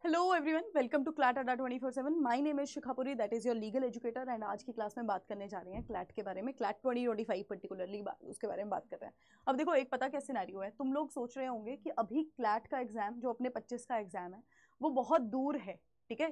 Hello everyone, welcome to CLAT Adda 24/7। My name is Shikha Puri, that is your legal educator. And आज की class में बात करने जा रहे हैं क्लैट के बारे में। क्लैट 2025 पर्टिकुलरली उसके बारे में बात कर रहे हैं। अब देखो, एक पता क्या सिनेरियो है, तुम लोग सोच रहे होंगे कि अभी क्लैट का एग्जाम जो अपने 25 का एग्जाम है वो बहुत दूर है। ठीक है,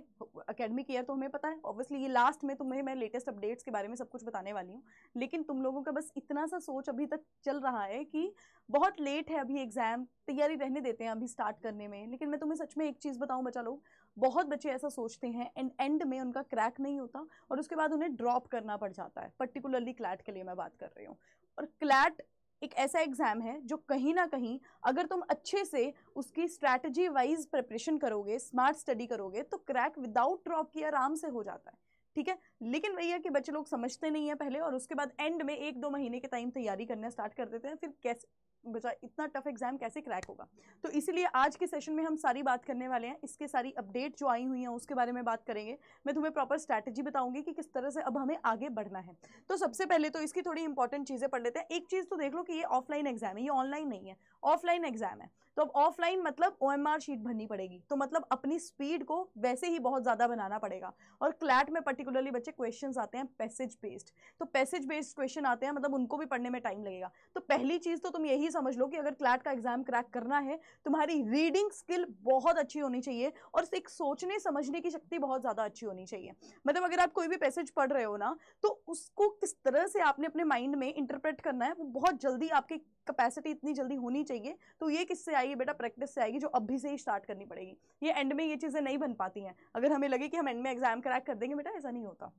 एकेडमिक ईयर तो हमें पता है, ऑब्वियसली ये लास्ट में तुम्हें मैं लेटेस्ट अपडेट्स के बारे में सब कुछ बताने वाली हूँ। लेकिन तुम लोगों का बस इतना सा सोच अभी तक चल रहा है कि बहुत लेट है अभी एग्जाम, तैयारी रहने देते हैं अभी स्टार्ट करने में। लेकिन मैं तुम्हें सच में एक चीज बताऊं बच्चा लोग, बहुत बच्चे ऐसा सोचते हैं एंड एंड में उनका क्रैक नहीं होता और उसके बाद उन्हें ड्रॉप करना पड़ जाता है। पर्टिकुलरली क्लैट के लिए मैं बात कर रही हूँ। और क्लैट एक ऐसा एग्जाम है जो कहीं ना कहीं अगर तुम अच्छे से उसकी स्ट्रैटेजी वाइज प्रिपरेशन करोगे, स्मार्ट स्टडी करोगे, तो क्रैक विदाउट ड्रॉप किए आराम से हो जाता है। ठीक है, लेकिन भैया कि बच्चे लोग समझते नहीं है पहले, और उसके बाद एंड में 1-2 महीने के टाइम तैयारी करना स्टार्ट कर देते हैं। फिर कैसे बचा, इतना टफ एग्जाम कैसे क्रैक होगा? तो इसीलिए आज के सेशन में हम सारी बात करने वाले हैं, इसके सारी अपडेट जो आई हुई हैं उसके बारे में बात करेंगे। मैं तुम्हें प्रॉपर स्ट्रैटेजी बताऊंगी कि किस तरह से अब हमें आगे बढ़ना है। तो सबसे पहले तो इसकी थोड़ी इंपॉर्टेंट चीजें पढ़ लेते हैं। एक चीज तो देख लो कि ये ऑफलाइन एग्जाम है, ये ऑनलाइन नहीं है, ऑफलाइन एग्जाम है। तो अब ऑफलाइन मतलब OMR शीट भरनी पड़ेगी, तो मतलब अपनी स्पीड को वैसे ही बहुत ज्यादा बनाना पड़ेगा। और क्लैट में पर्टिकुलरली बच्चे क्वेश्चंस आते हैं पैसेज बेस्ड, तो पैसेज बेस्ड क्वेश्चन आते हैं, मतलब उनको भी पढ़ने में टाइम लगेगा। तो पहली चीज तो तुम यही समझ लो कि अगर क्लैट का एग्जाम क्रैक करना है, तुम्हारी रीडिंग स्किल बहुत अच्छी होनी चाहिए और एक सोचने समझने की शक्ति बहुत ज्यादा अच्छी होनी चाहिए। मतलब अगर आप कोई भी पैसेज पढ़ रहे हो ना, तो उसको किस तरह से आपने अपने माइंड में इंटरप्रेट करना है, वो बहुत जल्दी आपकी कैपेसिटी इतनी जल्दी होनी चाहिए। तो ये किससे आएगी बेटा? प्रैक्टिस से आएगी, जो अभी से ही स्टार्ट करनी पड़ेगी। ये एंड में ये चीजें नहीं बन पाती हैं। अगर हमें लगे कि हम एंड में एग्जाम क्रैक कर देंगे, बेटा ऐसा नहीं होता।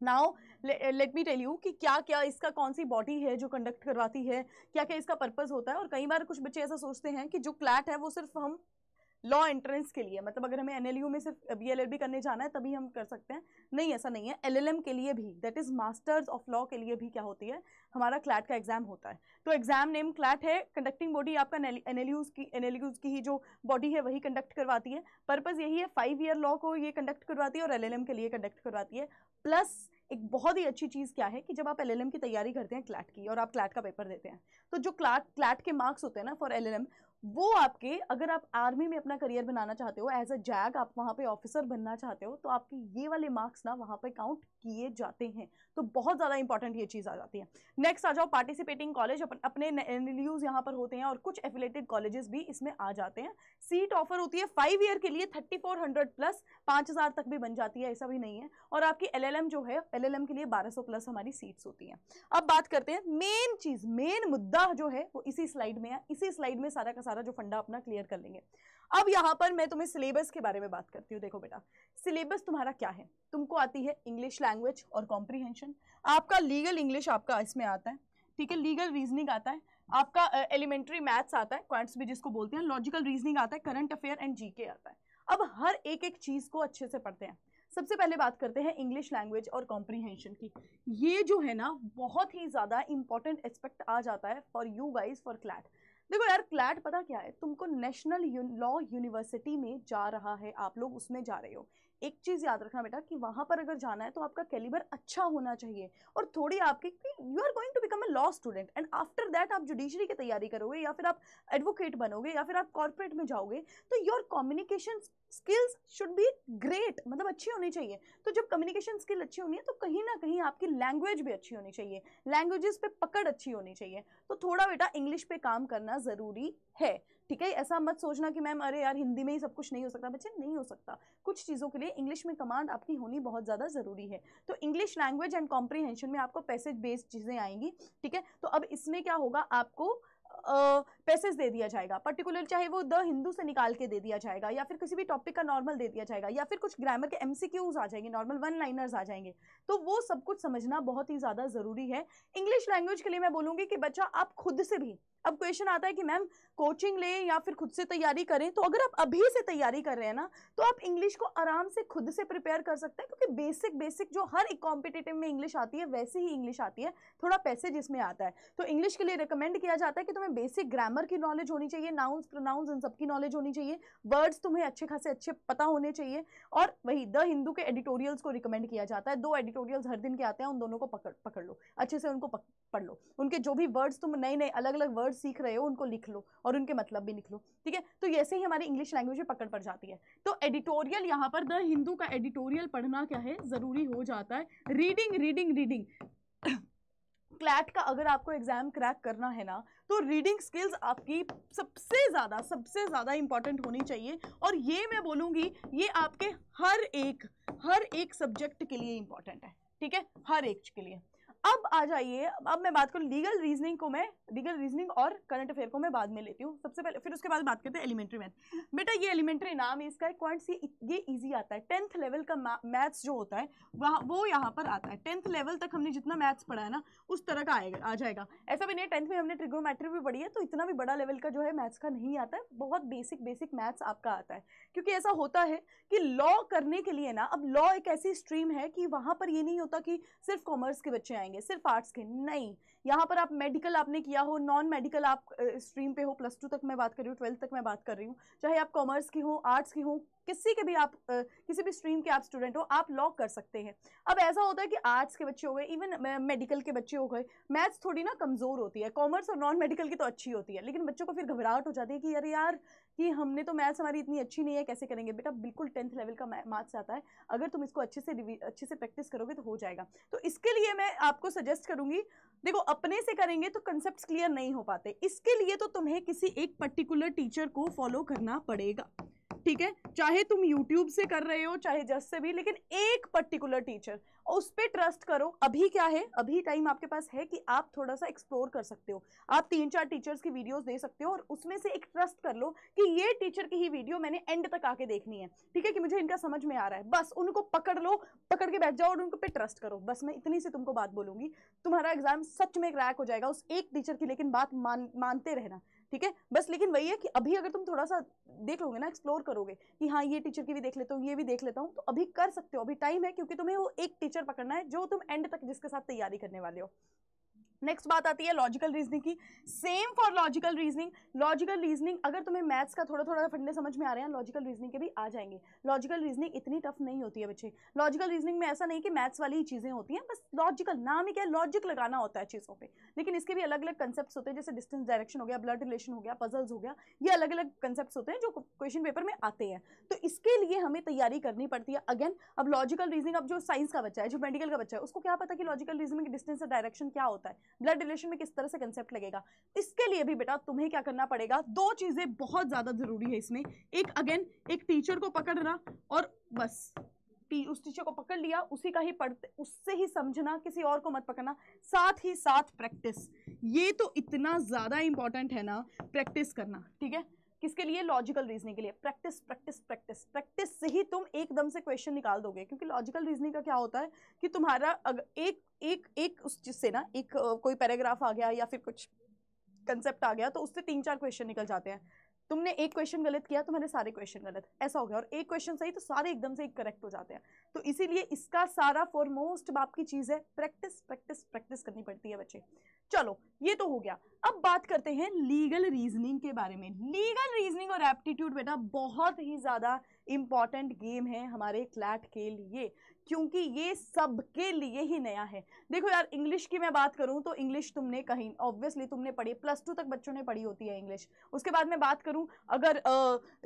Now let me tell you कि क्या क्या इसका, कौन सी बॉडी है जो कंडक्ट करवाती है, क्या क्या इसका पर्पस होता है। और कई बार कुछ बच्चे ऐसा सोचते हैं कि जो क्लैट है वो सिर्फ हम लॉ एंट्रेंस के लिए, मतलब अगर हमें NLU में सिर्फ BLLB करने जाना है तभी हम कर सकते हैं। नहीं, ऐसा नहीं है। LLM के लिए भी, that is masters of law के लिए भी क्या होती है, हमारा क्लैट का एग्जाम होता है। तो एग्जाम नेम क्लैट है, कंडक्टिंग बॉडी आपका NLUs की ही जो बॉडी है वही कंडक्ट करवाती है। पर्पज यही है, 5 ईयर लॉ को ये कंडक्ट करवाती है और LLM के लिए कंडक्ट करवाती है। प्लस एक बहुत ही अच्छी चीज क्या है कि जब आप LLM की तैयारी करते हैं क्लैट की, और आप क्लैट का पेपर देते हैं, तो जो क्लैट के मार्क्स होते हैं ना फॉर LLM, वो आपके, अगर आप आर्मी में अपना करियर बनाना चाहते हो एज अ जैग, आप वहां पे ऑफिसर बनना चाहते हो, तो आपके ये वाले मार्क्स ना वहां पे काउंट किए जाते हैं। तो बहुत ज्यादा इंपॉर्टेंट ये चीज आ जाती है। नेक्स्ट आ जाओ, पार्टिसिपेटिंग कॉलेज अपने NLUs यहाँ पर होते हैं और कुछ एफिलेटेड कॉलेजेस भी इसमें आ जाते हैं। सीट ऑफर होती है 5 ईयर के लिए 3400 प्लस, 5000 तक भी बन जाती है, ऐसा भी नहीं है। और आपकी LLM जो है, LLM के लिए 1200 प्लस हमारी सीट्स होती हैं। अब बात करते हैं मेन चीज, मेन मुद्दा जो है वो इसी स्लाइड में है। इसी स्लाइड में सारा का सारा जो फंडा अपना क्लियर कर लेंगे। अब यहां पर मैं तुम्हें सिलेबस के बारे में बात करती हूँ। देखो बेटा, सिलेबस तुम्हारा क्या है? तुमको आती है इंग्लिश लैंग्वेज और कॉम्प्रीहेंशन, आपका लीगल इंग्लिश आपका इसमें आता है, ठीक है, लीगल रीजनिंग आता है आपका, एलिमेंट्री मैथ्स आता है, क्वांट्स भी जिसको बोलते हैं, लॉजिकल रीजनिंग आता है, करंट अफेयर एंड जीके आता है। अब हर एक एक चीज को अच्छे से पढ़ते हैं। सबसे पहले बात करते हैं इंग्लिश लैंग्वेज और कॉम्प्रीहेंशन की। ये जो है ना बहुत ही ज्यादा इंपॉर्टेंट एस्पेक्ट आ जाता है for you guys for CLAT. देखो यार, क्लैट पता क्या है, तुमको नेशनल लॉ यूनिवर्सिटी में जा रहा है, आप लोग उसमें जा रहे हो। एक चीज याद रखना बेटा कि वहां पर अगर जाना है तो आपका कैलिबर अच्छा होना चाहिए, और थोड़ी आपकी, you are going to become a law student and after that आप जुडिशरी की तैयारी करोगे, या फिर आप एडवोकेट बनोगे, या फिर आप कॉर्पोरेट में जाओगे, तो your communication skills should be great, मतलब अच्छी होनी चाहिए। तो जब कम्युनिकेशन स्किल अच्छी होनी है तो कहीं ना कहीं आपकी लैंग्वेज भी अच्छी होनी चाहिए, लैंग्वेजेस पे पकड़ अच्छी होनी चाहिए। तो थोड़ा बेटा इंग्लिश पे काम करना जरूरी है। ठीक है, ऐसा मत सोचना कि मैम अरे यार हिंदी में ही सब कुछ नहीं हो सकता। बच्चे, नहीं हो सकता, कुछ चीज़ों के लिए इंग्लिश में कमांड आपकी होनी बहुत ज़्यादा ज़रूरी है। तो इंग्लिश लैंग्वेज एंड कॉम्प्रीहेंशन में आपको पैसेज बेस्ड चीज़ें आएंगी। ठीक है, तो अब इसमें क्या होगा, आपको पैसेज दे दिया जाएगा पर्टिकुलर, चाहे वो द हिंदू से निकाल के दे दिया जाएगा, या फिर किसी भी टॉपिक का नॉर्मल दे दिया जाएगा, या फिर कुछ ग्रामर के MCQs आ जाएंगे, नॉर्मल 1 लाइनर्स आ जाएंगे। तो वो सब कुछ समझना बहुत ही ज्यादा जरूरी है। इंग्लिश लैंग्वेज के लिए मैं बोलूंगी कि बच्चा आप खुद से भी, अब क्वेश्चन आता है कि मैम कोचिंग ले या फिर खुद से तैयारी करें, तो अगर आप अभी से तैयारी कर रहे हैं ना, तो आप इंग्लिश को आराम से खुद से प्रिपेयर कर सकते हैं, क्योंकि बेसिक बेसिक जो हर एक कॉम्पिटिटिव में इंग्लिश आती है वैसे ही इंग्लिश आती है, थोड़ा पैसेज इसमें आता है। तो इंग्लिश के लिए रिकमेंड किया जाता है कि तुम्हें बेसिक ग्रामर की नॉलेज होनी चाहिए, नाउन्स प्रोनाउंस इन सब की नॉलेज होनी चाहिए, वर्ड्स तुम्हें अच्छे खासे अच्छे पता होने चाहिए। और वही द हिंदू के एडिटोरियल्स को रिकमेंड किया जाता है, 2 एडिटोरियल्स हर दिन के आते हैं, उन दोनों को पकड़ लो अच्छे से, उनको पढ़ लो, उनके जो भी वर्ड्स तुम नए नए अलग अलग वर्ड्स सीख रहे हो उनको लिख लो और उनके मतलब भी लिख लो, ठीक है। तो ऐसे ही हमारी इंग्लिश लैंग्वेज में पकड़ पड़ जाती है। तो एडिटोरियल यहाँ पर द हिंदू का एडिटोरियल पढ़ना क्या है, जरूरी हो जाता है। रीडिंग रीडिंग रीडिंग क्लैट का अगर आपको एग्जाम क्रैक करना है ना, तो रीडिंग स्किल्स आपकी सबसे ज़्यादा इंपॉर्टेंट होनी चाहिए। और ये मैं बोलूँगी ये आपके हर एक सब्जेक्ट के लिए इंपॉर्टेंट है, ठीक है, हर एक के लिए। अब आ जाइए, अब मैं बात करूँ लीगल रीजनिंग और करंट अफेयर को मैं बाद में लेती हूँ सबसे पहले, फिर उसके बाद बात करते हैं एलिमेंट्री मैथ। बेटा ये एलिमेंट्री नाम है इसका, पॉइंट सी ये इजी आता है, 10th लेवल का मैथ्स जो होता है वो यहाँ पर आता है। 10th लेवल तक हमने जितना मैथ्स पढ़ा है ना उस तरह का आ जाएगा। ऐसा भी नहीं 10th में हमने ट्रिग्नोमेट्री भी पढ़ी है तो इतना भी बड़ा लेवल का जो है मैथ्स का नहीं आता है, बहुत बेसिक मैथ्स आपका आता है। क्योंकि ऐसा होता है कि लॉ करने के लिए ना, अब लॉ एक ऐसी स्ट्रीम है कि वहां पर ये नहीं होता कि सिर्फ कॉमर्स के बच्चे आएंगे, सिर्फ आर्ट्स के नहीं, यहाँ पर आप मेडिकल आपने किया हो, नॉन मेडिकल आप स्ट्रीम पे हो, +2 तक मैं बात कर रही हूँ, 12th तक मैं बात कर रही हूँ, चाहे आप कॉमर्स की हो, आर्ट्स की हो, किसी के भी आप किसी भी स्ट्रीम के आप स्टूडेंट हो, आप लॉ कर सकते हैं। अब ऐसा होता है कि आर्ट्स के बच्चे हो गए, इवन मेडिकल के बच्चे हो गए, मैथ्स थोड़ी ना कमजोर होती है, कॉमर्स और नॉन मेडिकल की तो अच्छी होती है, लेकिन बच्चों को फिर घबराहट हो जाती है कि अरे यार कि हमने तो मैथ्स हमारी इतनी अच्छी नहीं है, कैसे करेंगे। बेटा बिल्कुल 10th लेवल का मैथ्स आता है, अगर तुम इसको अच्छे से प्रैक्टिस करोगे तो हो जाएगा। तो इसके लिए मैं आपको सजेस्ट करूंगी, देखो अपने से करेंगे तो कंसेप्ट क्लियर नहीं हो पाते, इसके लिए तो तुम्हें किसी एक पर्टिकुलर टीचर को फॉलो करना पड़ेगा, ठीक है, चाहे तुम YouTube से कर रहे हो चाहे जस्ट से भी, लेकिन एक पर्टिकुलर टीचर, उस पर ट्रस्ट करो। अभी क्या है, अभी टाइम आपके पास है कि आप थोड़ा सा एक्सप्लोर कर सकते हो, आप 3-4 टीचर्स की वीडियोस दे सकते हो और उसमें से एक ट्रस्ट कर लो कि ये टीचर की ही वीडियो मैंने एंड तक आके देखनी है, ठीक है, कि मुझे इनका समझ में आ रहा है, बस उनको पकड़ लो, पकड़ के बैठ जाओ और उनको पे ट्रस्ट करो। बस मैं इतनी सी तुमको बात बोलूंगी, तुम्हारा एग्जाम सच में क्रैक हो जाएगा उस एक टीचर की, लेकिन बात मानते रहना, ठीक है। बस लेकिन वही है कि अभी अगर तुम थोड़ा सा देख लोगे ना, एक्सप्लोर करोगे कि हाँ ये टीचर की भी देख लेता हूँ, ये भी देख लेता हूँ, तो अभी कर सकते हो, अभी टाइम है, क्योंकि तुम्हें वो एक टीचर पकड़ना है जो तुम एंड तक जिसके साथ तैयारी करने वाले हो। नेक्स्ट बात आती है लॉजिकल रीजनिंग की। सेम फॉर लॉजिकल रीजनिंग अगर तुम्हें मैथ्स का थोड़ा थोड़ा फंडे समझ में आ रहे हैं, लॉजिकल रीजनिंग के भी आ जाएंगे। लॉजिकल रीजनिंग इतनी टफ नहीं होती है बच्चे, लॉजिकल रीजनिंग में ऐसा नहीं कि मैथ्स वाली ही चीजें होती हैं, बस लॉजिकल नाम ही क्या है, लॉजिक लगाना होता है चीजों पे, लेकिन इसके भी अलग अलग कंसेप्ट होते हैं, जैसे डिस्टेंस डायरेक्शन हो गया, ब्लड रिलेशन हो गया, पजल्स हो गया, ये अलग अलग कंसेप्ट होते हैं जो क्वेश्चन पेपर में आते हैं, तो इसके लिए हमें तैयारी करनी पड़ती है। अगेन अब लॉजिकल रीजनिंग, अब जो साइंस का बच्चा है, जो मेडिकल का बच्चा है, उसको क्या पता कि लॉजिकल रीजनिंग में डिस्टेंस और डायरेक्शन क्या होता है, ब्लड रिलेशन में किस तरह से कंसेप्ट लगेगा। इसके लिए भी बेटा तुम्हें क्या करना पड़ेगा, 2 चीजें बहुत ज्यादा जरूरी है इसमें। एक अगेन एक टीचर को पकड़ना, और बस उस टीचर को पकड़ लिया, उसी का ही पढ़ते, उससे ही समझना, किसी और को मत पकड़ना, साथ ही साथ प्रैक्टिस, ये तो इतना ज्यादा इंपॉर्टेंट है ना, प्रैक्टिस करना, ठीक है। किसके लिए, लॉजिकल रीजनिंग के लिए। प्रैक्टिस प्रैक्टिस प्रैक्टिस प्रैक्टिस से ही तुम एकदम से क्वेश्चन निकाल दोगे, क्योंकि लॉजिकल रीजनिंग का क्या होता है कि तुम्हारा एक उस चीज से ना, एक कोई पैराग्राफ आ गया या फिर कुछ कंसेप्ट आ गया, तो उससे 3-4 क्वेश्चन निकल जाते हैं। तुमने एक क्वेश्चन गलत किया, तुम्हारे सारे क्वेश्चन गलत, ऐसा हो गया, और एक क्वेश्चन सही तो सारे एकदम से करेक्ट हो जाते हैं। तो इसीलिए इसका सारा फॉरमोस्ट बाप की चीज है, प्रैक्टिस प्रैक्टिस प्रैक्टिस करनी पड़ती है बच्चे। चलो ये तो हो गया, अब बात करते हैं लीगल रीजनिंग के बारे में। लीगल रीजनिंग और एप्टीट्यूड बेटा बहुत ही ज्यादा इंपॉर्टेंट गेम है हमारे क्लैट के लिए, क्योंकि ये सबके लिए ही नया है। देखो यार, इंग्लिश की मैं बात करूं तो इंग्लिश तुमने कहीं ऑब्वियसली तुमने पढ़ी, +2 तक बच्चों ने पढ़ी होती है इंग्लिश। उसके बाद मैं बात करूं अगर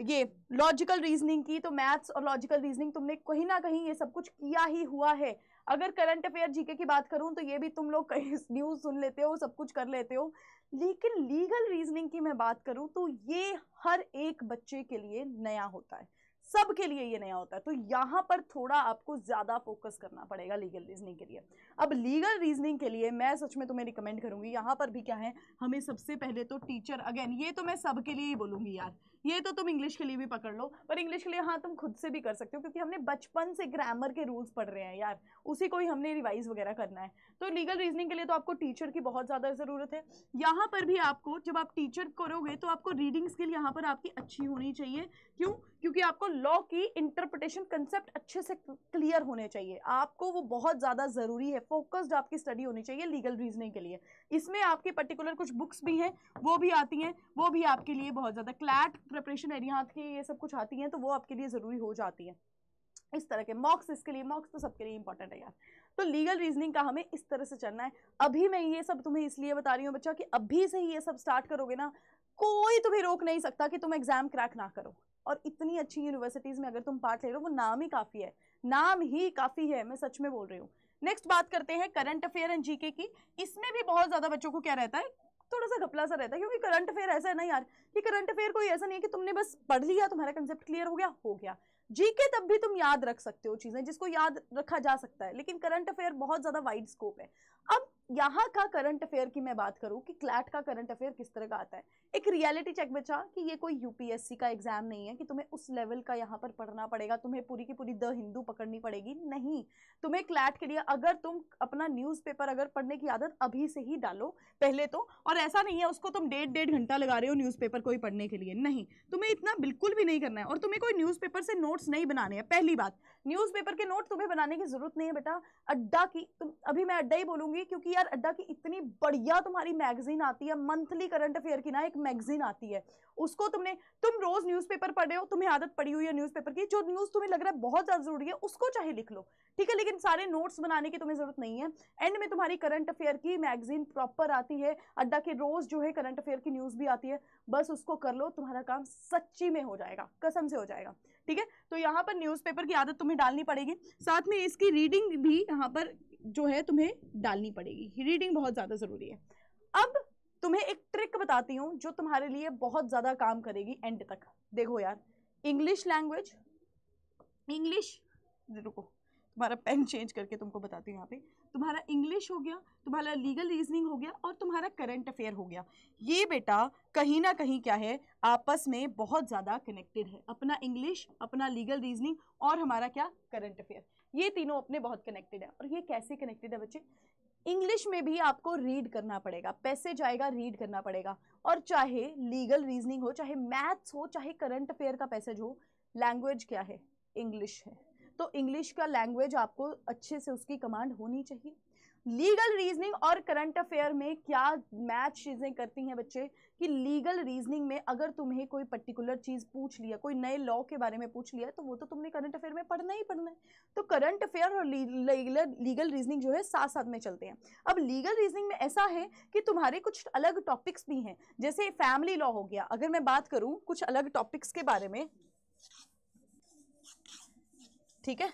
ये लॉजिकल रीजनिंग की, तो मैथ्स और लॉजिकल रीजनिंग तुमने कहीं ना कहीं ये सब कुछ किया ही हुआ है। अगर करंट अफेयर जीके की बात करूं तो ये भी तुम लोग कहीं न्यूज सुन लेते हो, सब कुछ कर लेते हो, लेकिन लीगल रीजनिंग की मैं बात करूं तो ये हर एक बच्चे के लिए नया होता है, सबके लिए ये नया होता है। तो यहाँ पर थोड़ा आपको ज्यादा फोकस करना पड़ेगा लीगल रीजनिंग के लिए। अब लीगल रीजनिंग के लिए मैं सच में तुम्हें रिकमेंड करूंगी, यहाँ पर भी क्या है, हमें सबसे पहले तो टीचर, अगेन ये तो मैं सबके लिए ही बोलूंगी यार, ये तो तुम इंग्लिश के लिए भी पकड़ लो, पर इंग्लिश के लिए हाँ तुम खुद से भी कर सकते हो, क्योंकि हमने बचपन से ग्रामर के रूल्स पढ़ रहे हैं यार, उसी को ही हमने रिवाइज वगैरह करना है। तो लीगल रीजनिंग के लिए तो आपको टीचर की बहुत ज़्यादा ज़रूरत है। यहाँ पर भी आपको, जब आप टीचर करोगे तो आपको रीडिंग स्किल यहाँ पर आपकी अच्छी होनी चाहिए। क्यों? क्योंकि आपको लॉ की इंटरप्रिटेशन कंसेप्ट अच्छे से क्लियर होने चाहिए, आपको वो बहुत ज़्यादा ज़रूरी है। फोकस्ड आपकी स्टडी होनी चाहिए लीगल रीजनिंग के लिए। इसमें आपके पर्टिकुलर कुछ बुक्स भी हैं, वो भी आती हैं, वो भी आपके लिए बहुत ज़्यादा क्लैट प्रिपरेशन एरिया की ये सब कुछ आती हैं, तो वो आपके लिए ज़रूरी हो जाती है। इस तरह के मॉक्स, इसके लिए मॉक्स तो सबके लिए इंपॉर्टेंट है यार। तो लीगल रीजनिंग का हमें इस तरह से चलना है। अभी मैं ये सब तुम्हें इसलिए बता रही हूँ बच्चा कि अभी से ही ये सब स्टार्ट करोगे ना, कोई तुम्हें रोक नहीं सकता कि तुम एग्जाम क्रैक ना करो। और इतनी अच्छी यूनिवर्सिटीज में अगर तुम पार्ट ले रहे हो, वो नाम ही काफी है, नाम ही काफी है, मैं सच में बोल रही हूँ। नेक्स्ट बात करते हैं करंट अफेयर एंड जीके की। इसमें भी बहुत ज्यादा बच्चों को क्या रहता है, थोड़ा सा घपला सा रहता है, क्योंकि करंट अफेयर ऐसा है ना यार कि करंट अफेयर कोई ऐसा नहीं है कि तुमने बस पढ़ लिया, तुम्हारा कंसेप्ट क्लियर हो गया। जीके तब भी तुम याद रख सकते हो चीजें, जिसको याद रखा जा सकता है, लेकिन करंट अफेयर बहुत ज्यादा वाइड स्कोप है। अब यहाँ का करंट अफेयर की मैं बात करूं कि क्लैट का करंट अफेयर किस तरह का आता है, एक रियलिटी चेक बचा कि ये कोई यूपीएससी का एग्जाम नहीं है कि तुम्हें उस लेवल का यहाँ पर पढ़ना पड़ेगा, तुम्हें पूरी की पूरी द हिंदू पकड़नी पड़ेगी, नहीं। तुम्हें क्लैट के लिए अगर तुम अपना न्यूज़पेपर अगर पढ़ने की आदत अभी से ही डालो पहले तो, और ऐसा नहीं है उसको तुम डेढ़ घंटा लगा रहे हो न्यूज़पेपर कोई पढ़ने के लिए, नहीं, तुम्हें इतना बिल्कुल भी नहीं करना है। और तुम्हें कोई न्यूज़पेपर से नोट्स नहीं बनाने हैं। पहली बात, न्यूज़पेपर के नोट तुम्हें बनाने की जरूरत नहीं है बेटा। अड्डा की, तुम अभी मैं अड्डा ही बोलूंगी क्योंकि यार अड्डा की इतनी बढ़िया तुम्हारी मैगजीन आती है, मंथली करंट अफेयर की ना एक मैगजीन आती है, उसको तुम रोज न्यूज़पेपर पढ़ रहे हो, तुम्हें आदत पड़ी हुई है न्यूज़पेपर की, जो न्यूज़ तुम्हें लग रहा है बहुत ज्यादा जरूरी है उसको चाहे लिख लो, ठीक है, लेकिन सारे नोट्स बनाने की तुम्हें जरूरत नहीं है। एंड में तुम्हारी करंट अफेयर की मैगजीन प्रॉपर आती है, अड्डा के रोज जो है करंट अफेयर की न्यूज़ भी आती है, बस उसको कर लो, तुम्हारा काम सच्ची में हो जाएगा, कसम से हो जाएगा, ठीक है। तो यहाँ पर न्यूज़पेपर की आदत तुम्हें डालनी पड़ेगी, साथ में इसकी रीडिंग भी यहाँ पर जो है तुम्हें डालनी पड़ेगी, रीडिंग बहुत ज्यादा जरूरी है। अब तुम्हें एक ट्रिक बताती हूँ जो तुम्हारे लिए बहुत ज्यादा काम करेगी एंड तक। देखो यार, इंग्लिश लैंग्वेज, इंग्लिश, रुको तुम्हारा पेन चेंज करके तुमको बताती हूँ। यहाँ पे तुम्हारा इंग्लिश हो गया, तुम्हारा लीगल रीजनिंग हो गया, और तुम्हारा करंट अफेयर हो गया। ये बेटा कहीं ना कहीं क्या है, आपस में बहुत ज़्यादा कनेक्टेड है। अपना इंग्लिश, अपना लीगल रीजनिंग और हमारा क्या, करंट अफेयर, ये तीनों अपने बहुत कनेक्टेड है। और ये कैसे कनेक्टेड है बच्चे, इंग्लिश में भी आपको रीड करना पड़ेगा, पैसेज आएगा, रीड करना पड़ेगा। और चाहे लीगल रीजनिंग हो, चाहे मैथ्स हो, चाहे करंट अफेयर का पैसेज हो, लैंग्वेज क्या है, इंग्लिश है। तो इंग्लिश का लैंग्वेज आपको अच्छे से उसकी कमांड होनी चाहिए। लीगल रीजनिंग और करंट अफेयर में क्या मैच चीजें करती हैं बच्चे, कि लीगल रीजनिंग में अगर तुम्हें कोई पर्टिकुलर चीज पूछ लिया, कोई नए लॉ के बारे में पूछ लिया, तो वो तो तुमने करंट अफेयर में पढ़ना ही पढ़ना है। तो करंट अफेयर और लीगल रीजनिंग जो है साथ साथ में चलते हैं। अब लीगल रीजनिंग में ऐसा है कि तुम्हारे कुछ अलग टॉपिक्स भी हैं, जैसे फैमिली लॉ हो गया। अगर मैं बात करूं कुछ अलग टॉपिक्स के बारे में, ठीक है,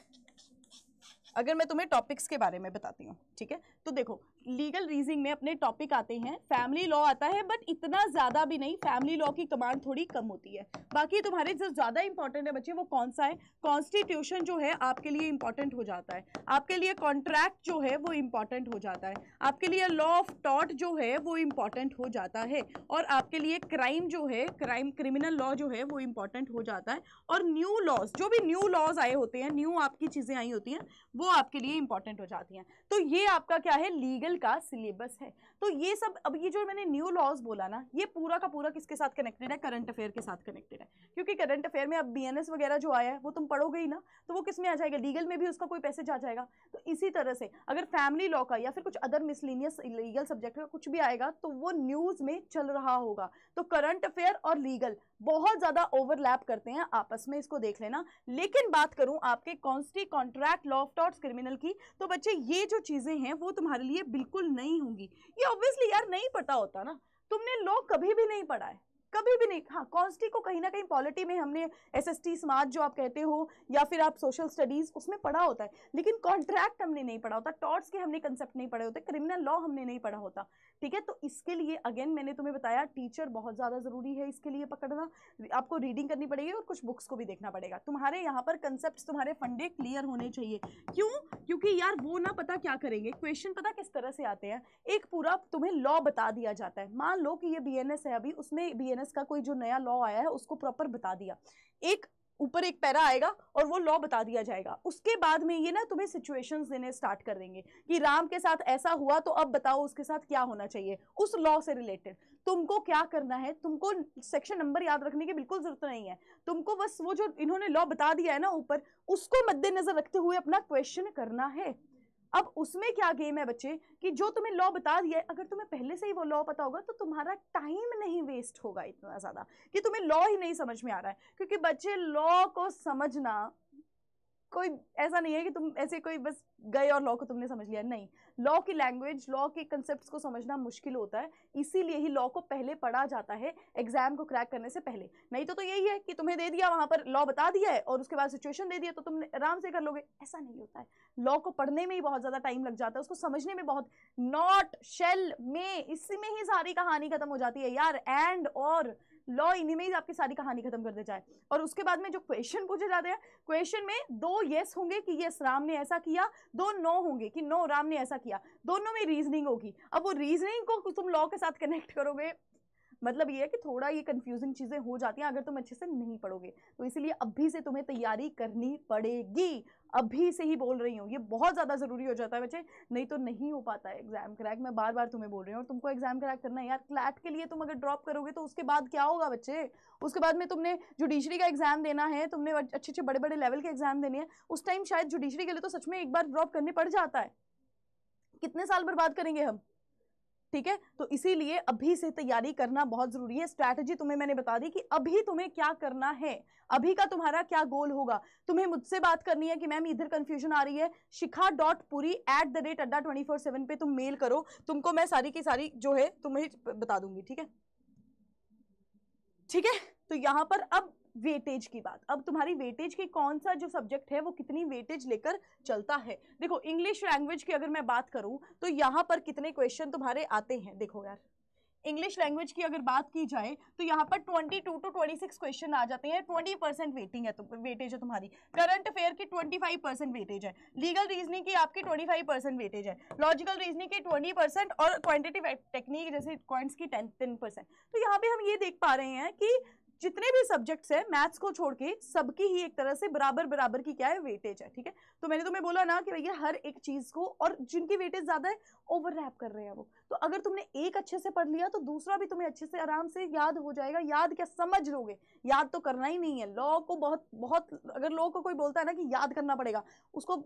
अगर मैं तुम्हें टॉपिक्स के बारे में बताती हूँ, ठीक है, तो देखो लीगल रीजनिंग में अपने टॉपिक आते हैं, फैमिली लॉ आता है, बट इतना ज्यादा भी नहीं, फैमिली लॉ की कमांड थोड़ी कम होती है। बाकी तुम्हारे जो ज्यादा इंपॉर्टेंट है बच्चे, वो कौन सा है, कॉन्स्टिट्यूशन जो है आपके लिए इंपॉर्टेंट हो जाता है, आपके लिए कॉन्ट्रैक्ट जो है वो इंपॉर्टेंट हो जाता है, आपके लिए लॉ ऑफ टॉर्ट जो है वो इंपॉर्टेंट हो जाता है, और आपके लिए क्राइम जो है, क्रिमिनल लॉ जो है वो इंपॉर्टेंट हो जाता है, और न्यू लॉज, जो भी न्यू लॉज आए होते हैं, न्यू आपकी चीजें आई होती हैं, वो आपके लिए इंपॉर्टेंट हो जाती हैं। तो ये आपका क्या है, लीगल का सिलेबस है। तो ये सब, अब ये जो मैंने न्यू लॉज बोला ना, ये पूरा का पूरा किसके साथ कनेक्टेड है, करंट अफेयर के साथ कनेक्टेड है। क्योंकि करंट अफेयर में अब बीएनएस वगैरह जो आया है वो तुम पढ़ोगे ही ना, तो वो किस में आ जाएगा, लीगल में भी उसका कोई पैसेज आ जाएगा। तो इसी तरह से अगर फैमिली लॉ का या फिर कुछ अदर मिसलेनियस लीगल सब्जेक्ट का कुछ भी आएगा, तो वो न्यूज में चल रहा होगा। तो करंट अफेयर और लीगल बहुत ज्यादा ओवरलैप करते हैं आपस में, इसको देख लेना। लेकिन बात करूं आपके consti, contract, law of torts, criminal की, तो बच्चे ये जो चीजें हैं वो तुम्हारे लिए बिल्कुल नहीं होंगी। ये ऑब्वियसली यार नहीं पता होता ना, तुमने लॉ कभी भी नहीं पढ़ा है, कभी भी नहीं। हाँ, कॉन्स्टी को कहीं ना कहीं पॉलिटी में हमने एसएसटी स्मार्ट जो आप कहते हो, या फिर आप सोशल स्टडीज, उसमें पढ़ा होता है, लेकिन कॉन्ट्रैक्ट हमने नहीं पढ़ा होता, टॉर्ट्स के हमने कंसेप्ट नहीं पढ़े होते, क्रिमिनल लॉ हमने नहीं पढ़ा होता, ठीक है। तो इसके लिए अगेन मैंने तुम्हें बताया, टीचर बहुत ज्यादा जरूरी है इसके लिए पकड़ना, आपको रीडिंग करनी पड़ेगी और कुछ बुक्स को भी देखना पड़ेगा। तुम्हारे यहाँ पर कंसेप्ट, तुम्हारे फंडे क्लियर होने चाहिए। क्यों? क्योंकि यार वो ना पता क्या करेंगे, क्वेश्चन पता किस तरह से आते हैं, एक पूरा तुम्हें लॉ बता दिया जाता है। मान लो कि ये बीएनएस है, अभी उसमें बीएनएस बिजनेस का कोई जो नया लॉ आया है उसको प्रॉपर बता दिया, एक ऊपर एक पैरा आएगा और वो लॉ बता दिया जाएगा। उसके बाद में ये ना तुम्हें सिचुएशंस देने स्टार्ट कर देंगे कि राम के साथ ऐसा हुआ तो अब बताओ उसके साथ क्या होना चाहिए, उस लॉ से रिलेटेड तुमको क्या करना है। तुमको सेक्शन नंबर याद रखने की बिल्कुल जरूरत नहीं है, तुमको बस वो जो इन्होंने लॉ बता दिया है ना ऊपर, उसको मद्देनजर रखते हुए अपना क्वेश्चन करना है। अब उसमें क्या गेम है बच्चे कि जो तुम्हें लॉ बता दिया है, अगर तुम्हें पहले से ही वो लॉ पता होगा तो तुम्हारा टाइम नहीं वेस्ट होगा इतना ज्यादा कि तुम्हें लॉ ही नहीं समझ में आ रहा है। क्योंकि बच्चे लॉ को समझना कोई ऐसा नहीं है कि तुम ऐसे कोई बस गए और लॉ को तुमने समझ लिया, नहीं। लॉ की लैंग्वेज, लॉ के कंसेप्ट्स को समझना मुश्किल होता है, इसीलिए ही लॉ को पहले पढ़ा जाता है एग्जाम को क्रैक करने से पहले। नहीं तो यही है कि तुम्हें दे दिया वहां पर लॉ बता दिया है और उसके बाद सिचुएशन दे दिया तो तुम आराम से कर लोगे, ऐसा नहीं होता है। लॉ को पढ़ने में ही बहुत ज्यादा टाइम लग जाता है, उसको समझने में बहुत, नॉट शेल में, इसमें ही सारी कहानी खत्म हो जाती है यार। एंड और लॉ इन्हीं में ही आपकी सारी कहानी खत्म कर दे जाए। और उसके बाद में जो क्वेश्चन पूछे जाते हैं, क्वेश्चन में 2 यस होंगे कि यस राम ने ऐसा किया, 2 नो होंगे कि नो राम ने ऐसा किया, दोनों में रीजनिंग होगी। अब वो रीजनिंग को तुम लॉ के साथ कनेक्ट करोगे, मतलब ये है कि थोड़ा ये कंफ्यूजिंग चीजें हो जाती हैं अगर तुम अच्छे से नहीं पढ़ोगे। तो इसीलिए अभी से तुम्हें तैयारी करनी पड़ेगी, अभी से ही बोल रही हूँ, ये बहुत ज्यादा जरूरी हो जाता है बच्चे, नहीं तो नहीं हो पाता है एग्जाम क्रैक। मैं बार बार तुम्हें बोल रही हूँ, और तुमको एग्जाम क्रैक करना है यार। क्लैट के लिए तुम अगर ड्रॉप करोगे तो उसके बाद क्या होगा बच्चे, उसके बाद में तुमने जुडिशरी का एग्जाम देना है, तुमने अच्छे अच्छे बड़े बड़े लेवल के एग्जाम देने हैं, उस टाइम शायद जुडिशरी के लिए तो सच में एक बार ड्रॉप करने पड़ जाता है। कितने साल बर्बाद करेंगे हम, ठीक है। तो इसीलिए अभी से तैयारी करना बहुत जरूरी है। स्ट्रैटेजी तुम्हें मैंने बता दी कि अभी तुम्हें क्या करना है, अभी का तुम्हारा क्या गोल होगा। तुम्हें मुझसे बात करनी है कि मैम इधर कंफ्यूजन आ रही है, shikha.puri@24/7 पे तुम मेल करो, तुमको मैं सारी की सारी जो है तुम्हें बता दूंगी, ठीक है, ठीक है। तो यहां पर अब वेटेज की बात, अब तुम्हारी वेटेज की कौन सा जो सब्जेक्ट है वो कितनी वेटेज लेकर चलता है। देखो इंग्लिश लैंग्वेज की अगर मैं बात करूं तो यहां पर कितने क्वेश्चन तुम्हारे आते हैं, देखो यार इंग्लिश लैंग्वेज की अगर बात की जाए तो यहाँ पर 22 to 26 क्वेश्चन आ जाते हैं, 20% वेटिंग है, वेटेज है तुम्हारी। करंट अफेयर की 25% वेटेज है, लीगल रीजनिंग की आपकी 25% वेटेज है, लॉजिकल रीजनिंग की 20% और क्वांटिटेटिव टेक्निक जैसे क्वांट्स की 10%। तो यहाँ पे हम ये देख पा रहे हैं कि जितने भी सब्जेक्ट्स है मैथ्स को छोड़ के सबकी ही एक तरह से बराबर बराबर की क्या है वेटेज है, ठीक है। तो मैंने तुम्हें बोला ना कि भैया हर एक चीज को, और जिनकी वेटेज ज्यादा है ओवरलैप कर रहे हैं वो, तो अगर तुमने एक अच्छे से पढ़ लिया तो दूसरा भी तुम्हें अच्छे से आराम से याद हो जाएगा। याद क्या, समझ लोगे, याद तो करना ही नहीं है। लॉ को बहुत बहुत, अगर लॉ को कोई बोलता है ना कि याद करना पड़ेगा, उसको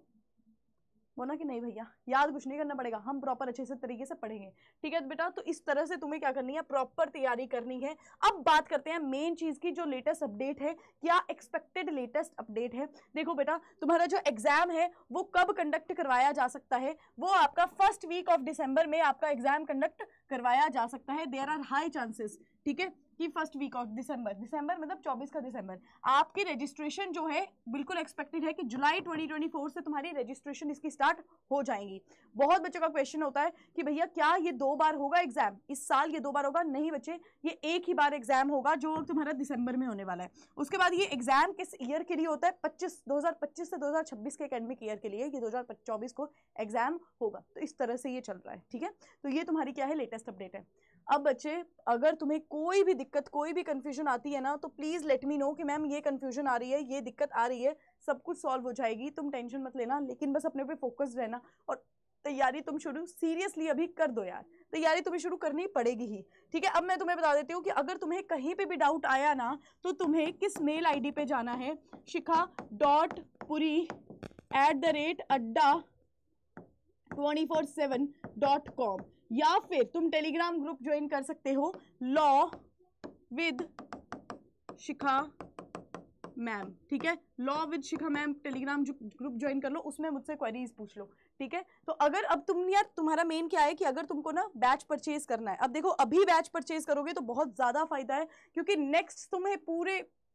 बोला कि नहीं भैया याद कुछ नहीं करना पड़ेगा, हम प्रॉपर अच्छे से तरीके से पढ़ेंगे, ठीक है बेटा। तो इस तरह से तुम्हें क्या करनी है, प्रॉपर तैयारी करनी है। अब बात करते हैं मेन चीज की, जो लेटेस्ट अपडेट है, क्या एक्सपेक्टेड लेटेस्ट अपडेट है। देखो बेटा तुम्हारा जो एग्जाम है वो कब कंडक्ट करवाया जा सकता है, वो आपका फर्स्ट वीक ऑफ दिसंबर में आपका एग्जाम कंडक्ट करवाया जा सकता है। देयर आर हाई चांसेस, ठीक है, कि फर्स्ट वीक ऑफ दिसंबर, दिसंबर मतलब 24 का दिसंबर, आपकी रजिस्ट्रेशन जो है बिल्कुल एक्सपेक्टेड है कि जुलाई 2024 से तुम्हारी रजिस्ट्रेशन इसकी स्टार्ट हो जाएंगी। बहुत बच्चों का क्वेश्चन होता है कि भैया क्या ये 2 बार होगा एग्जाम, इस साल ये 2 बार होगा? नहीं बच्चे, ये एक ही बार एग्जाम होगा जो तुम्हारा दिसंबर में होने वाला है। उसके बाद ये एग्जाम किस ईयर के लिए होता है, 2025 से 2026 के एकेडमिक ईयर के लिए, ये 2024 को एग्जाम होगा। तो इस तरह से ये चल रहा है, ठीक है। तो ये तुम्हारी क्या है, लेटेस्ट अपडेट है। अब बच्चे अगर तुम्हें कोई भी दिक्कत, कोई भी कंफ्यूजन आती है ना, तो प्लीज लेट मी नो कि मैम ये कंफ्यूजन आ रही है, ये दिक्कत आ रही है, सब कुछ सॉल्व हो जाएगी, तुम टेंशन मत लेना। लेकिन बस अपने पे फोकस रहना और तैयारी तुम शुरू सीरियसली अभी कर दो यार, तैयारी तुम्हें शुरू करनी पड़ेगी ही, ठीक है। अब मैं तुम्हें बता देती हूँ कि अगर तुम्हें कहीं पे भी डाउट आया ना तो तुम्हें किस मेल आईडी पे जाना है, shikha.puri@24/7.com, या फिर तुम टेलीग्राम ग्रुप ज्वाइन कर सकते हो, लॉ विद शिखा मैम, ठीक है। Law with Shikha ma'am Telegram group join कर लो, उसमें मुझसे क्वेरीज पूछ लो, ठीक है। तो अगर अब तुम यार, तुम्हारा मेन क्या है कि अगर तुमको ना बैच परचेज करना है, अब देखो अभी बैच परचेज करोगे तो बहुत ज्यादा फायदा है, क्योंकि नेक्स्ट तुम्हें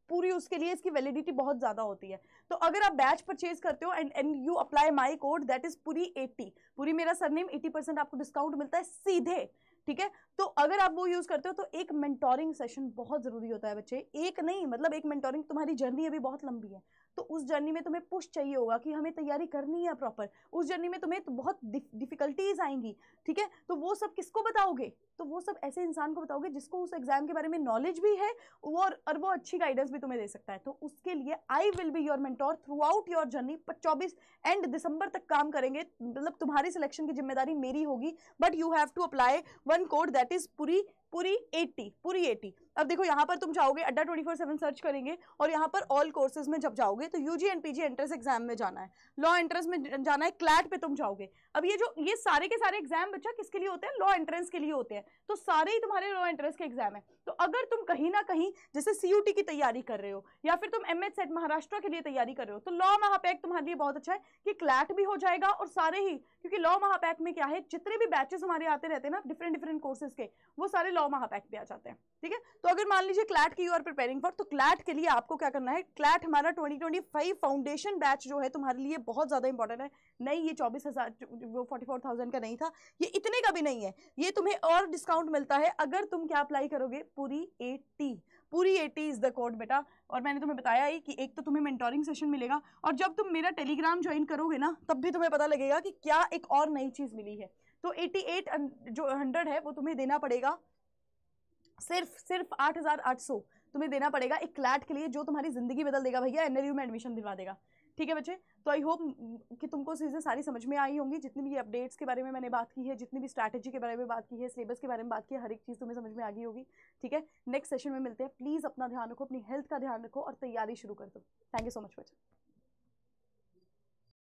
पूरी उसके लिए इसकी वैलिडिटी बहुत ज्यादा होती है। तो अगर आप बैच परचेज करते हो and you apply my code that is Puri 80, Puri मेरा सरनेम, 80% आपको डिस्काउंट मिलता है सीधे, ठीक है। तो अगर आप वो यूज करते हो तो एक मेंटोरिंग सेशन बहुत जरूरी होता है बच्चे, एक नहीं, मतलब एक मेंटोरिंग, तुम्हारी जर्नी अभी बहुत लंबी है, तो उस जर्नी में तुम्हें पुश चाहिए होगा कि हमें तैयारी करनी है प्रॉपर। उस जर्नी में तुम्हें तो बहुत डिफिकल्टीज आएंगी, ठीक है, तो वो सब किसको बताओगे? तो वो सब ऐसे इंसान को बताओगे जिसको उस एग्जाम के बारे में नॉलेज भी है और वो अच्छी गाइडेंस भी तुम्हें दे सकता है। तो उसके लिए I will be your mentor throughout your journey. 24 end दिसंबर तक काम करेंगे, मतलब तुम्हारी सिलेक्शन की जिम्मेदारी मेरी होगी, but you have to apply one code that is पूरी 80। अब देखो यहाँ पर तुम जाओगे, अड्डा 24/7 सर्च करेंगे और यहाँ पर ऑल कोर्सेज में जब जाओगे तो UG and PG entrance exam में जाना है, लॉ एंट्रेंस में जाना है, क्लैट पे तुम जाओगे। अब ये सारे के सारे एग्जाम बच्चा किसके लिए होते हैं? लॉ एंट्रेंस के लिए होते हैं। तो सारे ही तुम्हारे लॉ एंट्रेंस के एग्जाम है। तो अगर तुम कहीं ना कहीं जैसे सीयूटी की तैयारी कर रहे हो या फिर तुम एमएच सेट महाराष्ट्र के लिए तैयारी कर रहे हो, तो लॉ महापैक तुम्हारे लिए बहुत अच्छा है कि क्लैट भी हो जाएगा और सारे ही, क्योंकि लॉ महापैक में क्या है, जितने भी बैचेस हमारे आते रहते हैं ना डिफरेंट कोर्सेज के, वो सारे लॉ महापैक पे आ जाते हैं, ठीक है। तो अगर मान लीजिए क्लैट की यू आर प्रिपेयरिंग फॉर, तो क्लैट के लिए आपको क्या करना है, क्लैट हमारा 2025 फाउंडेशन बैच जो है तुम्हारे लिए बहुत ज्यादा इंपॉर्टेंट है। नहीं, ये 24,000 वो 44,000 का नहीं था, ये इतने का भी नहीं है, ये तुम्हें और डिस्काउंट मिलता है अगर तुम क्या अप्लाई करोगे, पूरी 80 इज द कोड बेटा। और मैंने तुम्हें बताया ही कि एक तो तुम्हें मेंटोरिंग सेशन मिलेगा, और जब तुम मेरा टेलीग्राम ज्वाइन करोगे ना तब भी तुम्हें पता लगेगा कि क्या एक और नई चीज मिली है। तो 88 जो 100 है वो तुम्हें देना पड़ेगा, सिर्फ 8,800 तुम्हें देना पड़ेगा एक क्लैट के लिए, जो तुम्हारी जिंदगी बदल देगा भैया, एनएलयू में एडमिशन दिलवा देगा, ठीक है बच्चे। तो आई होप कि तुमको चीज़ें सारी समझ में आई होंगी, जितनी भी अपडेट्स के बारे में मैंने बात की है, जितनी भी स्ट्रैटेजी के बारे में बात की है, सिलेबस के बारे में बात की है, हर एक चीज़ तुम्हें समझ में आ गई होगी, ठीक है। नेक्स्ट सेशन में मिलते हैं। प्लीज़ अपना ध्यान रखो, अपनी हेल्थ का ध्यान रखो और तैयारी शुरू कर दो। थैंक यू सो मच बच्चे।